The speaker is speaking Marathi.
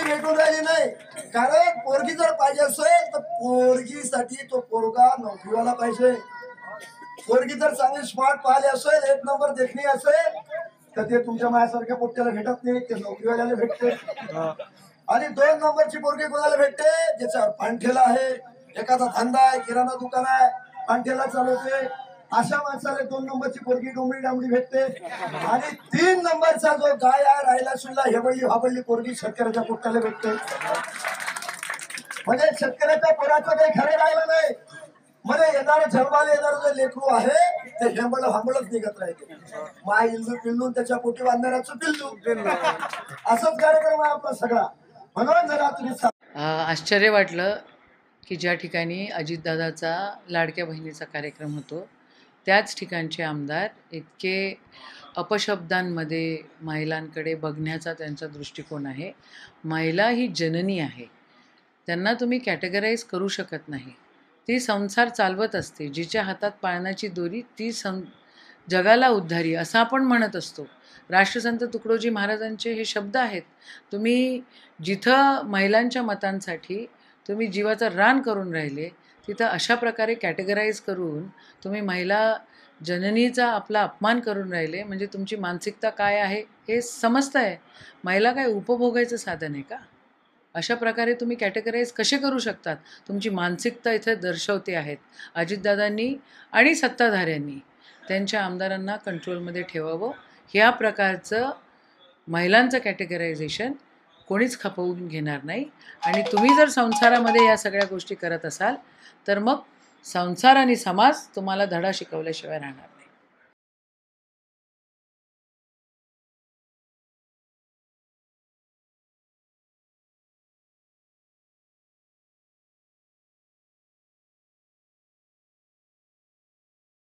भेटून राहिली नाही, कारण पोरगी जर पाहिजे असेल तर पोरगीसाठी तो पोरगा नोकरीवाला पाहिजे. पोरगी जर चांगली स्मार्ट पाहिली असेल, एक नंबर देखणी असेल, तर ते तुमच्या माझ्यासारख्या पोट्याला भेटत नाही, ते नोकरीवाल्याला भेटते. आणि 2 नंबरची पोरगी कोणाला भेटते? ज्याच्यावर पाणठेला आहे, एखादा धंदा आहे, किराणा दुकान आहे, पाणठेला चालवते, अशा माणसाला 2 नंबरची पोरगी डोंबडी डांबडी भेटते. आणि 3 नंबरचा जो गाय आहे, राहिला सुद्धा हेबळली हाबळली पोरगी शेतकऱ्याच्या पोट्याला भेटते. म्हणजे शेतकऱ्याच्या पोराचं काही खरं राहिलं नाही. मध्ये येणारं जन्माला येणारं जे लेकरू आहे ते हेंबळ हांबळच निघत राहते. माय इल्लू पिल्लू त्याच्या पोटी बांधणाऱ्याचं पिल्लू, असंच कार्यक्रम आहे आपला सगळा. म्हणून जरा तुम्ही आश्चर्य वाटलं की ज्या ठिकाणी अजितदादाचा लाडक्या बहिणीचा कार्यक्रम होतो त्याच ठिकाणचे आमदार इतके अपशब्दांमध्ये महिलांकडे बघण्याचा त्यांचा दृष्टिकोन आहे. महिला ही जननी आहे, त्यांना तुम्ही कॅटेगराईज करू शकत नाही. ती संसार चालवत असते, जिच्या हातात पाळण्याची दोरी ती जगाला उद्धारी असं आपण म्हणत असतो. राष्ट्रसंत तुकडोजी महाराजांचे हे शब्द आहेत. तुम्ही जिथं महिलांच्या मतांसाठी तुम्ही जीवाचं रान करून राहिले तिथं अशा प्रकारे कॅटेगराईज करून तुम्ही महिला जननीचा आपला अपमान करून राहिले, म्हणजे तुमची मानसिकता काय आहे हे समजतं आहे. महिला काय उपभोगायचं साधन आहे का? अशा प्रकारे तुम्ही कॅटेगराईज कसे करू शकतात? तुमची मानसिकता इथे दर्शवते आहेत. अजितदादांनी आणि सत्ताधाऱ्यांनी त्यांच्या आमदारांना कंट्रोलमध्ये ठेवावं. ह्या प्रकारचं महिलांचं कॅटेगरायझेशन कोणीच खपवून घेणार नाही. आणि तुम्ही जर संसारामध्ये या सगळ्या गोष्टी करत असाल तर मग संसार आणि समाज तुम्हाला धडा शिकवल्याशिवाय राहणार.